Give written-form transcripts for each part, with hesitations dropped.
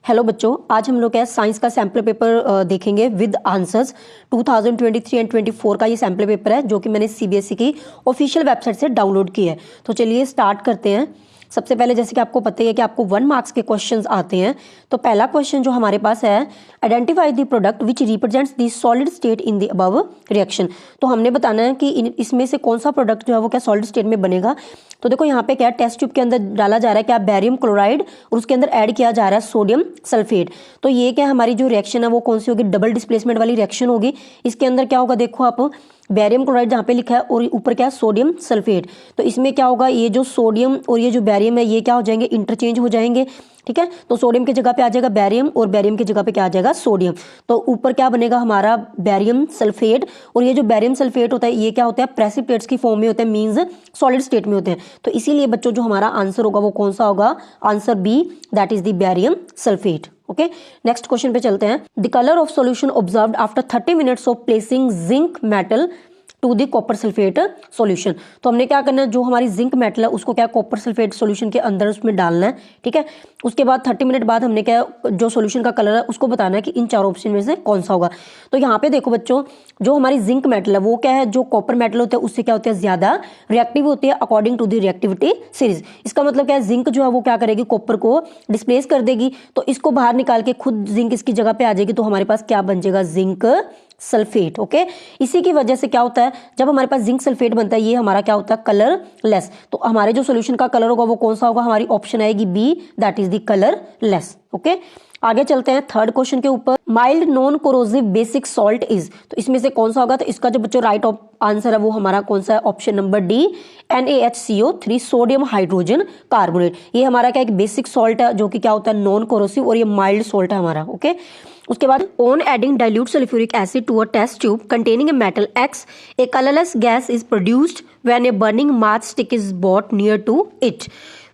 Hello बच्चों, आज हम लोग क्या साइंस का सैम्पल पेपर देखेंगे विद आंसर्स 2023 एंड 24 का ये सैम्पल पेपर है जो कि मैंने सीबीएसई की ऑफिशियल वेबसाइट से डाउनलोड किया है। तो चलिए स्टार्ट करते हैं। सबसे पहले जैसे कि आपको पता ही है कि आपको 1 मार्क्स के क्वेश्चंस आते हैं। तो पहला क्वेश्चन जो हमारे पास है, identify the product which represents the solid state in the above reaction. तो हमने बताना है कि इसमें से कौन सा प्रोडक्ट जो है वो क्या सॉलिड स्टेट में बनेगा। तो देखो यहाँ पे क्या टेस्ट ट्यूब के अंदर डाला जा रहा है क्या बैरियम क्लोराइड और उसके अंदर ऐड किया जा रहा है सोडियम सल्फेट। तो ये क्या हमारी जो रिएक्शन है वो कौन सी होगी, डबल डिस्प्लेसमेंट वाली रिएक्शन होगी। इसके अंदर क्या होगा, देखो आप बैरियम क्लोराइड जहाँ पे लिखा है और ऊपर क्या है सोडियम सल्फेट। तो इसमें क्या होगा, ये जो सोडियम और ये जो बैरियम है ये क्या हो जाएंगे, इंटरचेंज हो जाएंगे। ठीक है, तो सोडियम की जगह पे आ जाएगा बैरियम और बैरियम की जगह पे क्या आ जाएगा, सोडियम। तो ऊपर क्या बनेगा हमारा बैरियम सल्फेट, और ये जो बैरियम सल्फेट होता है ये क्या होता है, प्रेसिपिटेट्स की फॉर्म में होता है, मींस सॉलिड स्टेट में होते हैं। तो इसीलिए बच्चों जो हमारा आंसर होगा वो कौन सा होगा, answer B, that is the barium sulphate. Okay, next question पे चलते हैं। The colour of solution observed after 30 minutes of placing zinc metal to the copper sulphate solution. तो हमने क्या करना है, जो हमारी जिंक मेटल है उसको क्या कॉपर सल्फेट सॉल्यूशन के अंदर उसमें डालना है। ठीक है, उसके बाद 30 मिनट बाद हमने क्या जो सॉल्यूशन का कलर है उसको बताना है कि इन चारों ऑप्शन में से कौन सा होगा। तो यहाँ पे देखो बच्चों, जो हमारी जिंक मेटल है वो क्या है, जो कॉपर मेटल होता है उससे क्या होता है, ज्यादा रिएक्टिव होती है according to the reactivity series. इसका मतलब क्या है, जिंक जो है वो क्या करेगी, कॉपर को डिस्प्लेस कर देगी। तो इसको बाहर निकाल के खुद जिंक इसकी जगह पे आ जाएगी, तो हमारे पास क्या बन जाएगा, जिंक सल्फेट। ओके, इसी की वजह से क्या होता है, जब हमारे पास जिंक सल्फेट बनता है ये हमारा क्या होता है, कलरलेस। तो हमारे जो सॉल्यूशन का कलर होगा वो कौन सा होगा, हमारी ऑप्शन आएगी B, that is the colourless. Okay, आगे चलते हैं थर्ड क्वेश्चन के ऊपर। Mild non corrosive basic salt is, तो इसमें से कौन सा होगा, तो इसका जो बच्चों राइट आंसर है वो हमारा कौन सा है, option number D, NaHCO3 sodium hydrogen carbonate. ये हमारा क्या एक बेसिक सॉल्ट है जो कि क्या होता है, नॉन कोरोसिव, और ये माइल्ड सॉल्ट है हमारा। ओके, उसके बाद on adding dilute sulphuric acid to a test tube containing a metal X, a colourless gas is produced when a burning match stick is brought near to it.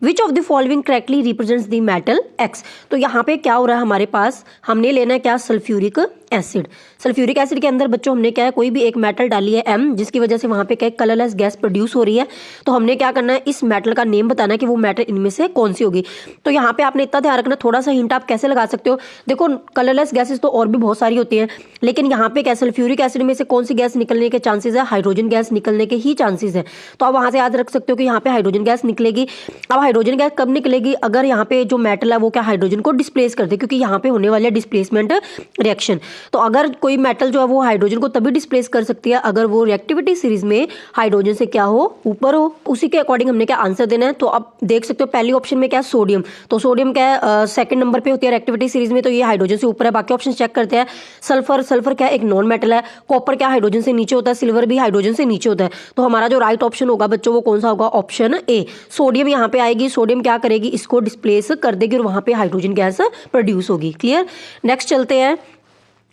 Which of the following correctly represents the metal X। तो यहाँ पे क्या हो रहा है, हमारे पास हमने लेना है क्या, सल्फ्यूरिक एसिड। सल्फ्यूरिक एसिड के अंदर बच्चों हमने क्या है, कोई भी एक मेटल डाली है M, जिसकी वजह से वहां पे क्या कलरलेस गैस प्रोड्यूस हो रही है। तो हमने क्या करना है, इस मेटल का नेम बताना है कि वो मेटल इनमें से कौन सी होगी। तो यहाँ पे आपने इतना ध्यान रखना, थोड़ा सा हिंट आप कैसे लगा सकते हो, देखो कलरलेस गैसेस तो और भी बहुत सारी होती हैं, लेकिन यहाँ पे क्या सल्फ्यूरिक एसिड में से कौन सी गैस निकलने के चांसेस है, हाइड्रोजन गैस निकलने के ही चांसेस है। तो आप वहां से याद रख सकते हो कि यहाँ पे हाइड्रोजन गैस निकलेगी। अब हाइड्रोजन गैस कब निकलेगी, अगर यहाँ पे जो मेटल है वो क्या हाइड्रोजन को डिस्प्लेस कर दे, क्योंकि यहाँ पे होने वाली है डिस्प्लेसमेंट रिएक्शन। तो अगर कोई मेटल जो है वो हाइड्रोजन को तभी डिस्प्लेस कर सकती है अगर वो रिएक्टिविटी सीरीज में हाइड्रोजन से क्या हो, ऊपर हो। उसी के अकॉर्डिंग हमने क्या आंसर देना है। तो आप देख सकते हो पहली ऑप्शन में क्या है, सोडियम। तो सोडियम क्या है, सेकंड नंबर पे होती है रिएक्टिविटी सीरीज में, तो ये हाइड्रोजन से ऊपर है। बाकी ऑप्शन चेक करते हैं। सल्फर, सल्फर क्या है, एक नॉन मेटल है। कॉपर क्या हाइड्रोजन से नीचे होता है, सिल्वर भी हाइड्रोजन से नीचे होता है। तो हमारा जो राइट ऑप्शन होगा बच्चों वो कौन सा होगा, ऑप्शन ए, सोडियम यहाँ पे आएगी। सोडियम क्या करेगी, इसको डिस्प्लेस कर देगी और वहां पे हाइड्रोजन गैस प्रोड्यूस होगी। क्लियर, नेक्स्ट चलते हैं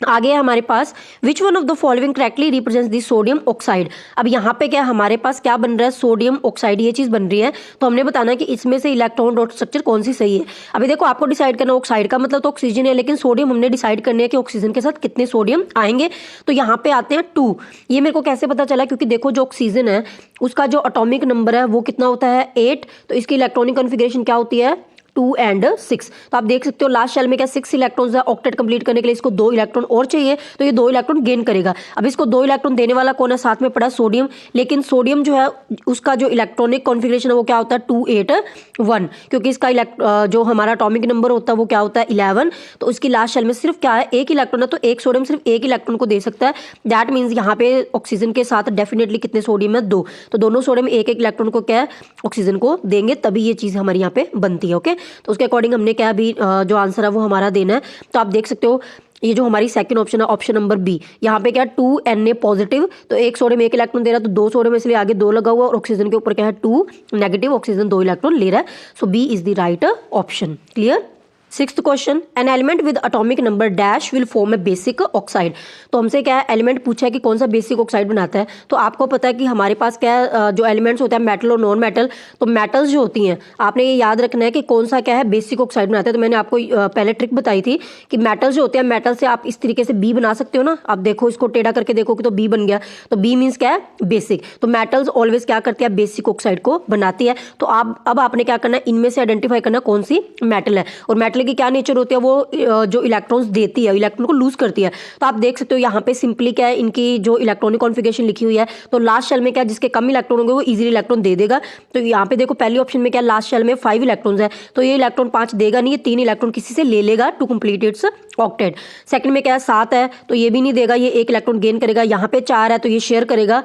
आगे हमारे पास। Which one of the following correctly represents the sodium oxide. अब यहाँ पे क्या हमारे पास क्या बन रहा है, सोडियम ऑक्साइड, ये चीज बन रही है। तो हमने बताना है कि इसमें से इलेक्ट्रॉन डॉट स्ट्रक्चर कौन सी सही है। अभी देखो आपको डिसाइड करना, ऑक्साइड का मतलब तो ऑक्सीजन है, लेकिन सोडियम हमने डिसाइड करने है कि ऑक्सीजन के साथ कितने सोडियम आएंगे। तो यहाँ पे आते हैं 2। ये मेरे को कैसे पता चला, क्योंकि देखो जो ऑक्सीजन है उसका जो एटॉमिक नंबर है वो कितना होता है, 8। तो इसकी इलेक्ट्रॉनिक कॉन्फ़िगरेशन क्या होती है, 2 and 6। तो आप देख सकते हो लास्ट शेल में क्या 6 इलेक्ट्रॉन्स है। ऑक्टेट कंप्लीट करने के लिए इसको 2 इलेक्ट्रॉन और चाहिए, तो ये 2 इलेक्ट्रॉन गेन करेगा। अब इसको 2 इलेक्ट्रॉन देने वाला कौन है, साथ में पड़ा सोडियम। लेकिन सोडियम जो है उसका जो इलेक्ट्रॉनिक कॉन्फ़िगरेशन है वो क्या होता है, 281, क्योंकि इसका जो हमारा एटॉमिक नंबर होता है वो क्या होता है, 11। तो उसकी लास्ट शेल में सिर्फ क्या है, एक इलेक्ट्रॉन है। तो एक सोडियम सिर्फ एक इलेक्ट्रॉन को दे सकता है। दैट मीन्स यहाँ पे ऑक्सीजन के साथ डेफिनेटली कितने सोडियम है, 2। तो दोनों सोडियम एक एक इलेक्ट्रॉन को क्या है, ऑक्सीजन को देंगे, तभी ये चीज हमारे यहाँ पे बनती है। ओके, तो उसके अकॉर्डिंग हमने क्या भी जो आंसर है वो हमारा देना है। तो आप देख सकते हो ये जो हमारी सेकंड ऑप्शन है, ऑप्शन नंबर बी, यहाँ पे क्या 2 Na पॉजिटिव। तो एक सोडियम एक इलेक्ट्रॉन दे रहा है, तो 2 सोडियम इसलिए आगे 2 लगा हुआ, और ऑक्सीजन के ऊपर क्या है 2 नेगेटिव, ऑक्सीजन 2 इलेक्ट्रॉन ले रहा है। So B is the right option. Clear, sixth question, an element with atomic number dash will form a basic oxide. तो हमसे क्या है, एलिमेंट पूछा है कि कौन सा बेसिक ऑक्साइड बनाता है। तो आपको पता है कि हमारे पास क्या है, जो एलिमेंट्स होते हैं मेटल और नॉन मेटल। तो मेटल्स जो होती हैं आपने ये याद रखना है कि कौन सा क्या है, बेसिक ऑक्साइड बनाता है। तो मैंने आपको पहले ट्रिक बताई थी कि मेटल्स जो होते हैं, मेटल से आप इस तरीके से बी बना सकते हो ना। आप देखो इसको टेढ़ा करके देखोगे तो बी बन गया। तो बी मीन्स क्या है, बेसिक। तो मेटल्स ऑलवेज क्या करती है, बेसिक ऑक्साइड को बनाती है। तो अब आपने क्या करना है, इनमें से आइडेंटिफाई करना कौन सी मेटल है। और मेटल वाले की क्या नेचर होती है, वो जो इलेक्ट्रॉन्स देती है इलेक्ट्रॉन को लूज करती है। तो आप देख सकते हो यहाँ पे सिंपली क्या है, इनकी जो इलेक्ट्रॉनिक कॉन्फ़िगरेशन लिखी हुई है, तो लास्ट शेल में क्या जिसके कम इलेक्ट्रॉन होंगे वो इजीली इलेक्ट्रॉन दे देगा। तो यहाँ पे देखो पहली ऑप्शन में क्या लास्ट शेल में 5 इलेक्ट्रॉन्स है, तो ये इलेक्ट्रॉन 5 देगा नहीं, ये 3 इलेक्ट्रॉन किसी से ले लेगा to complete its octet. Second में क्या है 7 है, तो ये भी नहीं देगा, ये 1 इलेक्ट्रॉन गेन करेगा। यहाँ पे 4 है तो ये शेयर करेगा।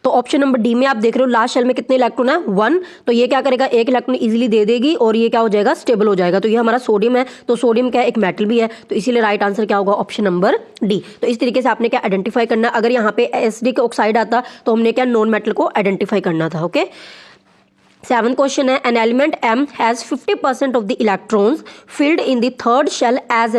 तो ऑप्शन नंबर डी में आप देख रहे हो लास्ट शेल में कितने इलेक्ट्रॉन है 1, तो ये क्या करेगा 1 इलेक्ट्रॉन इजीली दे देगी और ये क्या हो जाएगा स्टेबल हो जाएगा। तो ये हमारा सोडियम है, तो सोडियम क्या है एक मेटल भी है, तो इसीलिए राइट आंसर क्या होगा ऑप्शन नंबर डी। तो इस तरीके से आपने क्या आइडेंटिफाई करना, अगर यहाँ पे एसिडिक ऑक्साइड आता तो हमने क्या नॉन मेटल को आइडेंटिफाई करना था। ओके, 7th क्वेश्चन है an element M has 50% of the electrons filled in the third shell as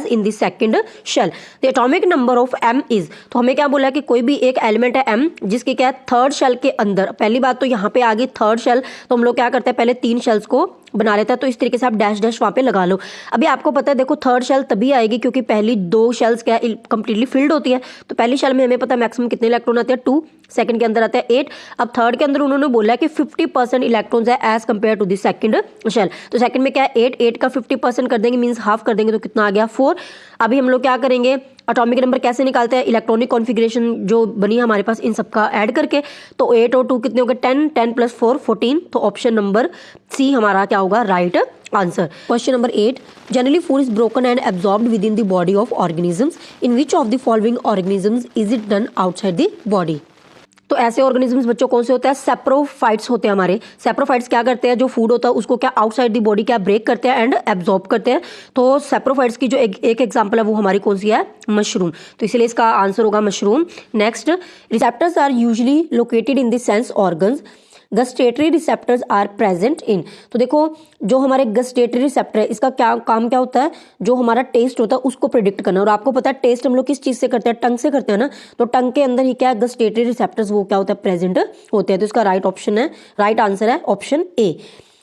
in the second shell, the atomic number of M is. तो हमें क्या बोला है कि कोई भी एक एलिमेंट है M जिसके क्या है थर्ड शेल के अंदर, पहली बात तो यहाँ पे आ गई थर्ड शेल, तो हम लोग क्या करते हैं पहले 3 शेल्स को बना लेता है, तो इस तरीके से आप डैश डैश वहाँ पे लगा लो। अभी आपको पता है देखो थर्ड शेल तभी आएगी क्योंकि पहली 2 शेल्स क्या कंप्लीटली फिल्ड होती है, तो पहली शेल में हमें पता है मैक्सिमम कितने इलेक्ट्रॉन आते हैं 2, सेकंड के अंदर आते हैं 8, अब थर्ड के अंदर उन्होंने बोला है कि 50% इलेक्ट्रॉन्स है as compare to the second shell. तो सेकंड में क्या है 8 का 50% कर देंगे मींस हाफ कर देंगे, तो कितना आ गया 4। अभी हम लोग क्या करेंगे एटॉमिक नंबर कैसे निकालते हैं, इलेक्ट्रॉनिक कॉन्फ़िगरेशन जो बनी है हमारे पास इन सबका ऐड करके, तो 8 और 2 कितने हो गए 10, 10 + 4 14, तो ऑप्शन नंबर सी हमारा क्या होगा right answer. Question number 8, generally food is broken and absorbed with in the body of organisms, in which of the following organisms is it done outside the body. तो ऐसे ऑर्गेनिजम्स बच्चों कौन से होते हैं, सेप्रोफाइट्स होते हैं हमारे। सेप्रोफाइट्स क्या करते हैं, जो फूड होता है उसको क्या आउटसाइड दी बॉडी क्या ब्रेक करते हैं एंड एब्जॉर्ब करते हैं। तो सेप्रोफाइट्स की जो एक एग्जांपल है वो हमारी कौन सी है, मशरूम, तो इसलिए इसका आंसर होगा mushroom. Next, receptors are usually located in the sense organs, gustatory receptors are present in. तो देखो जो हमारे गस्टेटरी रिसेप्टर है इसका क्या काम क्या होता है, जो हमारा टेस्ट होता है उसको प्रिडिक्ट करना, और आपको पता है टेस्ट हम लोग किस चीज से करते हैं, टंग से करते हैं ना, तो टंग के अंदर ही क्या है गस्टेटरी रिसेप्टर्स वो क्या होता है प्रेजेंट होते हैं। तो इसका राइट ऑप्शन है, राइट आंसर है ऑप्शन ए।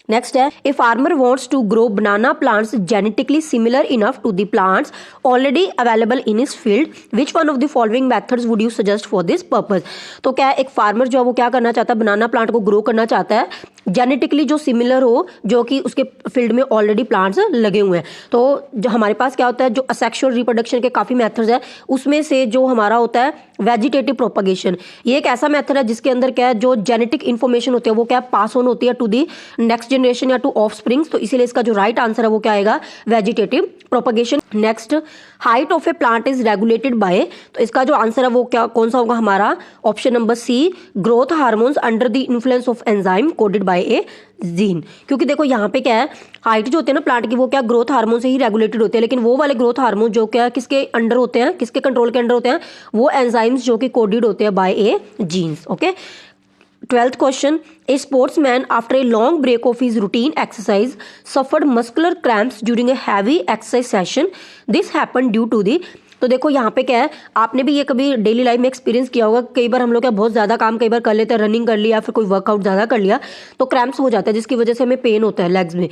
नेक्स्ट है, a farmer wants to grow banana plants genetically similar enough to the plants already available in his field, which one of the following methods would you suggest for this purpose. तो क्या है एक farmer जो है वो क्या करना चाहता है, बनाना प्लांट को ग्रो करना चाहता है जेनेटिकली जो सिमिलर हो, जो कि उसके फील्ड में ऑलरेडी प्लांट्स लगे हुए हैं। तो जो हमारे पास क्या होता है, जो असेक्सुअल रिप्रोडक्शन के काफ़ी मेथड्स है, उसमें से जो हमारा होता है वेजिटेटिव प्रोपगेशन, ये एक ऐसा मेथड है जिसके अंदर क्या है जो जेनेटिक इन्फॉर्मेशन होती है वो क्या पास ऑन होती है टू दी नेक्स्ट जनरेशन या टू ऑफ स्प्रिंग्स, तो इसीलिए इसका जो राइट आंसर है वो क्या आएगा vegetative propagation. Next, height of A plant is regulated by, तो इसका जो आंसर है वो क्या कौन सा होगा हमारा option number C, growth hormones under the influence of enzyme coded by a gene. क्योंकि देखो यहाँ पे क्या है हाइट जो होती है ना प्लांट की वो क्या ग्रोथ हार्मोन से ही रेगुलेटेड होती है, लेकिन वो वाले ग्रोथ हार्मोन जो क्या किसके अंडर होते हैं, किसके कंट्रोल के अंडर होते हैं, वो एंजाइम्स जो कि कोडेड होते हैं by a genes. Okay, 12th question, a sportsman after a long break of his routine exercise suffered muscular cramps during a heavy exercise session. This happened due to the, तो देखो यहाँ पे क्या है, आपने भी ये कभी डेली लाइफ में एक्सपीरियंस किया होगा, कई बार हम लोग क्या बहुत ज़्यादा काम कई बार कर लेते हैं, रनिंग कर लिया फिर कोई वर्कआउट ज़्यादा कर लिया तो क्रैम्प्स हो जाता है जिसकी वजह से हमें पेन होता है लेग्स में।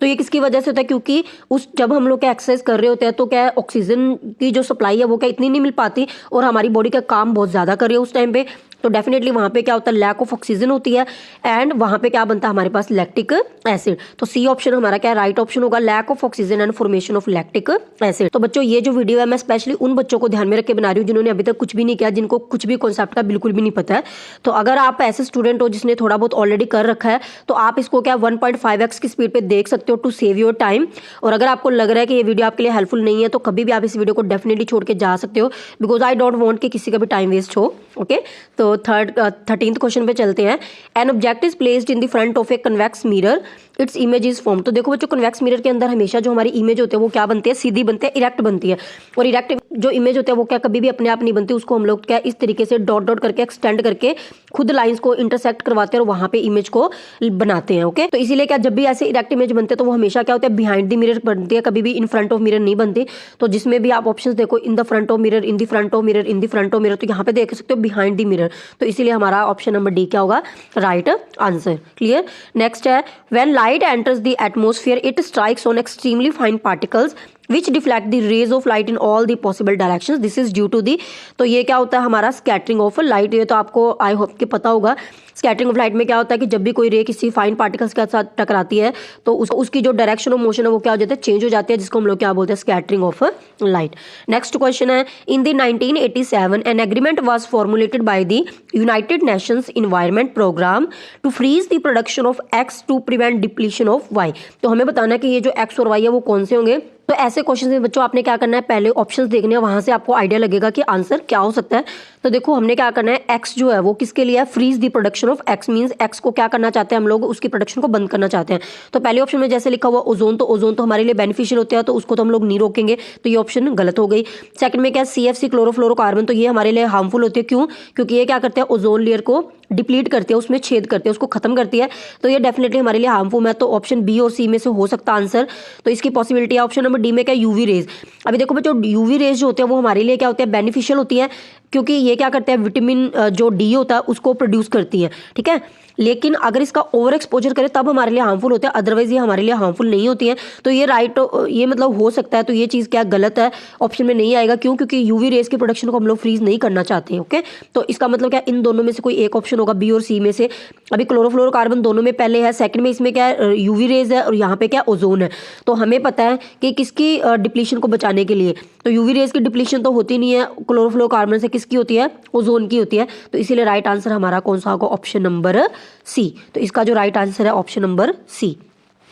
तो ये किसकी वजह से होता है, क्योंकि उस जब हम लोग क्या एक्सरसाइज कर रहे होते हैं तो क्या है ऑक्सीजन की जो सप्लाई है वो क्या इतनी नहीं मिल पाती और हमारी बॉडी का काम बहुत ज़्यादा कर रही है उस टाइम पे, तो डेफिनेटली वहाँ पे क्या होता है लैक ऑफ ऑक्सीजन होती है एंड वहाँ पे क्या बनता है हमारे पास लैक्टिक एसिड। तो सी ऑप्शन हमारा क्या राइट ऑप्शन होगा, lack of oxygen and formation of lactic acid. तो बच्चों ये जो वीडियो है मैं स्पेशली उन बच्चों को ध्यान में रख के बना रही हूँ जिन्होंने अभी तक कुछ भी नहीं किया, जिनको कुछ भी कॉन्सेप्ट का बिल्कुल भी नहीं पता है। तो अगर आप ऐसे स्टूडेंट हो जिसने थोड़ा बहुत ऑलरेडी कर रखा है तो आप इसको क्या 1.5x की स्पीड पे देख सकते हो टू सेव योर टाइम। और अगर आपको लग रहा है कि ये वीडियो आपके लिए हेल्पफुल नहीं है तो कभी भी आप इस वीडियो को डेफिनेटली छोड़ के जा सकते हो, बिकॉज आई डोंट वांट कि किसी का भी टाइम वेस्ट हो। ओके, तो 13th क्वेश्चन पे चलते हैं। An object is placed in the front of a convex mirror, its image is form. तो देखो बच्चों कन्वेक्स मिरर के अंदर हमेशा जो हमारी इमेज होती है वो क्या बनती है, सीधी बनती है, इरेक्ट बनती है। और इरेक्ट जो इमेज होती है वो क्या कभी भी अपने आप नहीं बनती, उसको हम लोग क्या इस तरीके से डॉट डॉट करके एक्सटेंड करके खुद लाइंस को इंटरसेक्ट करवाते हैं और वहां पे इमेज को बनाते हैं। ओके, तो इसीलिए क्या जब भी ऐसे इरेक्ट इमेज बनते हैं तो वो हमेशा क्या होता है बिहाइंड द मिरर बनती है, कभी भी इन फ्रंट ऑफ मिरर नहीं बनती। तो जिसमें भी आप ऑप्शंस देखो, in the front of mirror, in the front of mirror, in the front of mirror, तो यहाँ पे देख सकते हो बिहाइंड द मिरर। तो इसीलिए हमारा ऑप्शन नंबर डी क्या होगा राइट आंसर। क्लियर। नेक्स्ट है, when light enters the atmosphere it strikes on extremely fine particles which deflect the rays of light in all the possible directions, this is due to the, तो ये क्या होता है हमारा scattering of light. ये तो आपको आई होप कि पता होगा। स्कैटरिंग ऑफ लाइट में क्या होता है कि जब भी कोई रे किसी फाइन पार्टिकल्स के साथ टकराती है तो उसकी जो डायरेक्शन ऑफ मोशन है वो क्या हो जाता है, चेंज हो जाती है, जिसको हम लोग क्या बोलते हैं, scattering of light. Next question है, in the 1987 an agreement was formulated by the United Nations Environment Programme to freeze the production of X to prevent depletion of Y. तो हमें बताना है कि ये जो एक्स और वाई है वो कौन से होंगे। तो ऐसे क्वेश्चन में बच्चों आपने क्या करना है, पहले ऑप्शंस देखने हैं, वहां से आपको आइडिया लगेगा कि आंसर क्या हो सकता है। तो देखो हमने क्या करना है, एक्स जो है वो किसके लिए है, freeze the production of X, means X को क्या करना चाहते हैं हम लोग, उसकी प्रोडक्शन को बंद करना चाहते हैं। तो पहले ऑप्शन में जैसे लिखा हुआ ओजोन, तो ओजोन तो हमारे लिए बेनिफिशियल होता है, तो उसको तो हम लोग नहीं रोकेंगे, तो ये ऑप्शन गलत हो गई। सेकंड में क्या है, CFC क्लोरोफ्लोरोकार्बन, तो ये हमारे लिए हार्मफुल होती है, क्यों, क्योंकि ये क्या करते हैं, ओजोन लेयर को डिप्लीट करती है, उसमें छेद करती है, उसको खत्म करती है, तो ये डेफिनेटली हमारे लिए हार्मफुल है। तो ऑप्शन बी और सी में से हो सकता आंसर, तो इसकी पॉसिबिलिटी है। ऑप्शन नंबर डी में क्या, यूवी रेज। अभी देखो बच्चों, यूवी रेज जो होते हैं वो हमारे लिए क्या होते हैं, बेनिफिशियल होती है, क्योंकि ये क्या करते हैं, विटामिन जो डी होता है उसको प्रोड्यूस करती है, ठीक है। लेकिन अगर इसका ओवर एक्सपोजर करें तब हमारे लिए हार्मफुल होता है, अदरवाइज ये हमारे लिए हार्मफुल नहीं होती है। तो ये राइट, ये मतलब हो सकता है, तो ये चीज़ क्या गलत है, ऑप्शन में नहीं आएगा, क्यों, क्योंकि यूवी रेज की प्रोडक्शन को हम लोग फ्रीज नहीं करना चाहते हैं। ओके, तो इसका मतलब क्या, इन दोनों में से कोई एक ऑप्शन होगा, बी और सी में से। अभी क्लोरोफ्लोरोकार्बन दोनों में पहले है, सेकंड में इसमें क्या है, यूवी रेज है, और यहाँ पे क्या ओजोन है। तो हमें पता है कि किसकी डिप्लीशन को बचाने के लिए, तो यूवी रेज की डिप्लीशन तो होती नहीं है क्लोरोफ्लोरोकार्बन से, किसकी होती है, ओजोन की होती है। तो इसीलिए राइट आंसर हमारा कौन सा होगा, ऑप्शन नंबर सी। तो इसका जो राइट आंसर है ऑप्शन नंबर सी।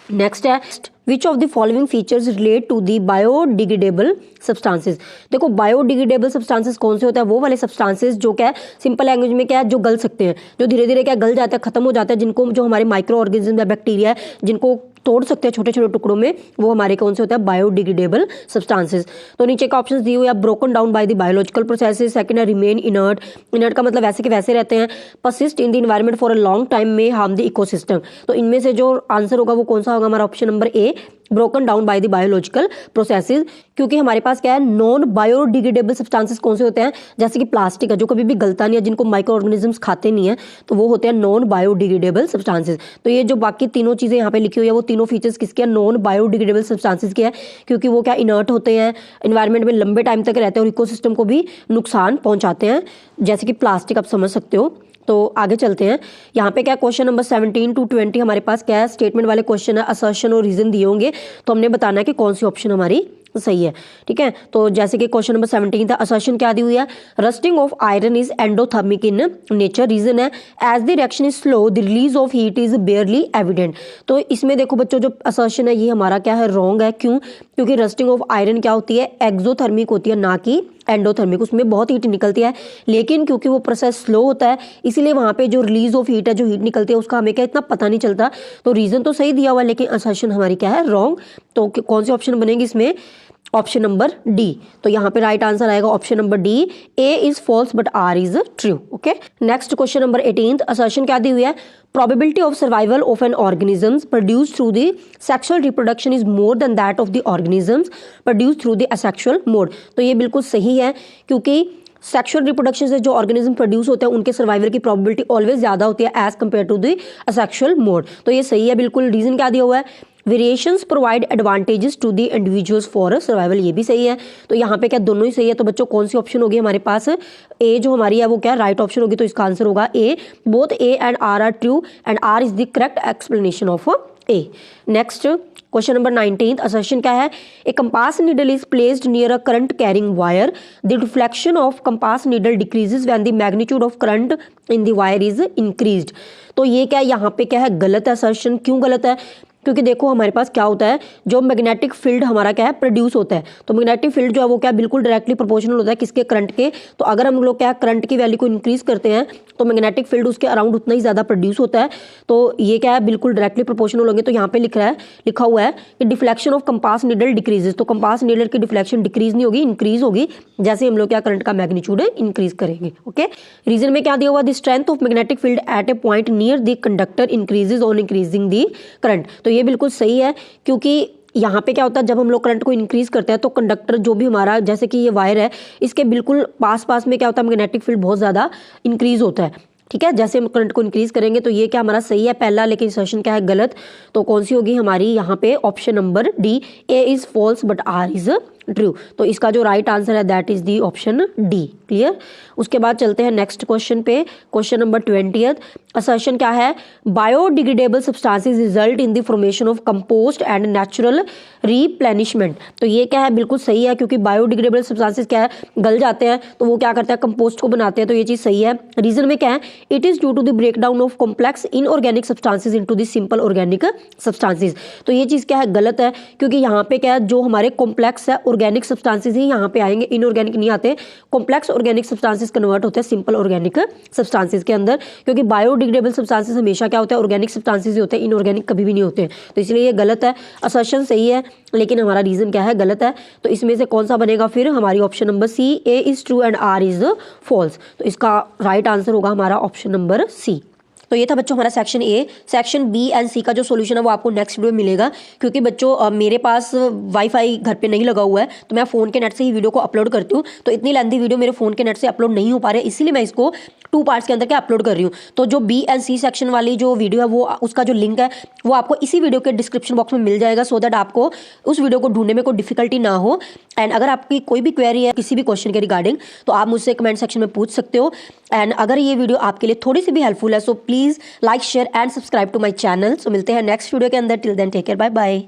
नेक्स्ट है, which of the following features relate to the biodegradable substances. देखो बायोडिग्रेडेबल सब्सटेंसेज कौन से होते हैं, वो वाले सब्सटेंसेज जो क्या है, सिंपल लैंग्वेज में क्या है, जो गल सकते हैं, जो धीरे धीरे क्या गल जाते हैं, खत्म हो जाते हैं, जिनको, जो हमारे माइक्रो ऑर्गेनिज्म या बैक्टीरिया है जिनको तोड़ सकते हैं छोटे छोटे टुकड़ों में, वो हमारे कौन से होते हैं, बायोडिग्रेडेबल सब्सटेंसेज। तो नीचे का ऑप्शन दिए हुए, broken down by the biological processes. Second है, रिमेन इनर्ट, इनर्ट का मतलब वैसे के वैसे रहते हैं। Persist in the environment for a long time, में हार्म द इकोसिस्टम। तो इनमें से जो आंसर होगा वो कौन सा होगा, हमारा option number A, broken down by the biological processes. क्योंकि हमारे पास क्या है, नॉन बायोडिग्रेडेबल सब्सटेंसेस कौन से होते हैं, जैसे कि प्लास्टिक है जो कभी भी गलता नहीं है, जिनको माइक्रो ऑर्गेनिजम्स खाते नहीं है, तो वो होते हैं नॉन बायोडिग्रेडेबल सब्सटेंसेस। तो ये जो बाकी तीनों चीजें यहाँ पे लिखी हुई है, वो तीनों फीचर्स किसके हैं, नॉन बायोडिग्रेडेबल सब्सटेंसेस के हैं, क्योंकि वो क्या इनर्ट होते हैं, एनवायरनमेंट में लंबे टाइम तक रहते हैं और इकोसिस्टम को भी नुकसान पहुंचाते हैं, जैसे कि प्लास्टिक, आप समझ सकते हो। तो आगे चलते हैं, यहाँ पे क्या क्वेश्चन नंबर 17 to 20 हमारे पास क्या है, स्टेटमेंट वाले क्वेश्चन है, असर्शन और रीजन दिए होंगे, तो हमने बताना है कि कौन सी ऑप्शन हमारी सही है, ठीक है। तो जैसे कि क्वेश्चन नंबर 17 था, असर्शन क्या दी हुई है, rusting of iron is endothermic in nature, reason है as the reaction is slow the release of heat is barely evident. तो इसमें देखो बच्चों, जो असर्शन है ये हमारा क्या है, रॉन्ग है, क्यों, क्योंकि रस्टिंग ऑफ आयरन क्या होती है, एक्सोथर्मिक होती है, ना कि एंडोथर्मिक, उसमें बहुत हीट निकलती है, लेकिन क्योंकि वो प्रोसेस स्लो होता है, इसीलिए वहाँ पे जो रिलीज ऑफ हीट है, जो हीट निकलती है, उसका हमें क्या इतना पता नहीं चलता। तो रीजन तो सही दिया हुआ है, लेकिन असर्शन हमारी क्या है, रॉन्ग। तो कौन सी ऑप्शन बनेगी इसमें, ऑप्शन नंबर डी। तो यहाँ पे राइट आंसर आएगा option number D, A is false but R is true. Okay, next question number 18, assertion क्या दी हुई है, probability of survival of an organisms produced through the sexual reproduction is more than that of the organisms produced through the asexual mode। तो ये बिल्कुल सही है, क्योंकि सेक्सुअल रिप्रोडक्शन से जो ऑर्गेनिज्म प्रोड्यूस होते हैं उनके सर्वाइवल की प्रोबेबिलिटी ऑलवेज ज़्यादा होती है as compare to the asexual mode. तो ये सही है बिल्कुल। रीजन क्या दिया हुआ है, variations provide advantages to the individuals for survival, ये भी सही है। तो यहाँ पे क्या दोनों ही सही है। तो बच्चों कौन सी ऑप्शन होगी हमारे पास, ए जो हमारी है वो क्या राइट ऑप्शन होगी। तो इसका आंसर होगा A, both A and R are true and R is the correct explanation of A. Next question number 19, assertion क्या है, a compass needle is placed near a current carrying wire, the deflection of compass needle decreases when the magnitude of current in the wire is increased. तो ये क्या यहाँ पे क्या है, गलत है असर्शन। क्यों गलत है, क्योंकि देखो हमारे पास क्या होता है, जो मैग्नेटिक फील्ड हमारा क्या है प्रोड्यूस होता है, तो मैग्नेटिक फील्ड जो है वो क्या बिल्कुल डायरेक्टली प्रोपोर्शनल होता है किसके, करंट के। तो अगर हम लोग क्या करंट की वैल्यू को इंक्रीज करते हैं तो मैग्नेटिक फील्ड उसके अराउंड उतना ही ज़्यादा प्रोड्यूस होता है। तो ये क्या है बिल्कुल डायरेक्टली प्रोपोर्शनल होंगे। तो यहाँ पे लिखा हुआ है कि deflection of compass needle decreases, तो कंपास नीडल की डिफ्लेक्शन डिक्रीज नहीं होगी, इंक्रीज होगी, जैसे हम लोग क्या करंट का मैग्नीट्यूड इंक्रीज करेंगे। ओके, रीजन में क्या दिया हुआ, the strength of magnetic field at A point near the conductor increases on increasing the current. तो ये बिल्कुल सही है, क्योंकि यहाँ पे क्या होता है, जब हम लोग करंट को इंक्रीज करते हैं तो कंडक्टर जो भी हमारा, जैसे कि ये वायर है, इसके बिल्कुल पास में क्या होता है, मैग्नेटिक फील्ड बहुत ज़्यादा इंक्रीज होता है। ठीक है। जैसे हम करंट को इंक्रीज करेंगे तो ये क्या हमारा सही है पहला, लेकिन असर्शन क्या है गलत। तो कौन सी होगी हमारी यहाँ पे option number D, A is false but R is true. तो इसका जो राइट आंसर है that is the option D. Clear. उसके बाद चलते हैं नेक्स्ट क्वेश्चन पे, क्वेश्चन नंबर 20। असर्शन क्या है, biodegradable substances result in the formation of compost and natural replenishment. तो ये क्या है, बिल्कुल सही है, क्योंकि बायोडिग्रेडेबल सब्सटेंसेस क्या है, गल जाते हैं तो वो क्या करते हैं, कंपोस्ट को बनाते हैं। तो ये चीज़ सही है। रीजन में क्या है, it is due to the break down of complex inorganic substances into the simple organic substances. तो ये चीज़ क्या है, गलत है, क्योंकि यहाँ पे क्या है, जो हमारे कॉम्प्लेक्स है ऑर्गेनिक सब्सटेंसेस ही यहाँ पे आएंगे, इनऑर्गेनिक नहीं आते। कॉम्प्लेक्स ऑर्गेनिक सब्सटेंसेस कन्वर्ट होते हैं सिंपल ऑर्गेनिक सब्सटेंसेस के अंदर, क्योंकि बायोडिग्रेडेबल सब्सटेंसेस हमेशा क्या होता है, ऑर्गेनिक सब्सटेंसेस ही होते हैं, इनऑर्गेनिक कभी भी नहीं होते। तो इसलिए ये गलत है। असर्शन सही है लेकिन हमारा रीजन क्या है, गलत है। तो इसमें से कौन सा बनेगा फिर, हमारी option number C, A is true and R is false. तो इसका राइट आंसर होगा हमारा ऑप्शन नंबर सी। तो ये था बच्चों हमारा section A. Section B and C का जो सॉल्यूशन है वो आपको नेक्स्ट वीडियो में मिलेगा, क्योंकि बच्चों मेरे पास वाईफाई घर पे नहीं लगा हुआ है, तो मैं फ़ोन के नेट से ही वीडियो को अपलोड करती हूँ। तो इतनी लेंथी वीडियो मेरे फ़ोन के नेट से अपलोड नहीं हो पा रही, इसीलिए मैं इसको 2 पार्ट्स के अंदर के अपलोड कर रही हूँ। तो जो बी एंड सी सेक्शन वाली जो वीडियो है वो उसका जो लिंक है वो आपको इसी वीडियो के डिस्क्रिप्शन बॉक्स में मिल जाएगा, सो दैट आपको उस वीडियो को ढूंढने में कोई डिफिकल्टी ना हो। एंड अगर आपकी कोई भी क्वेरी है किसी भी क्वेश्चन के रिगार्डिंग तो आप मुझसे कमेंट सेक्शन में पूछ सकते हो। एंड अगर ये वीडियो आपके लिए थोड़ी सी भी हेल्पफुल है so please like share and subscribe to my channel. So मिलते हैं नेक्स्ट वीडियो के अंदर। Till then take care, bye bye.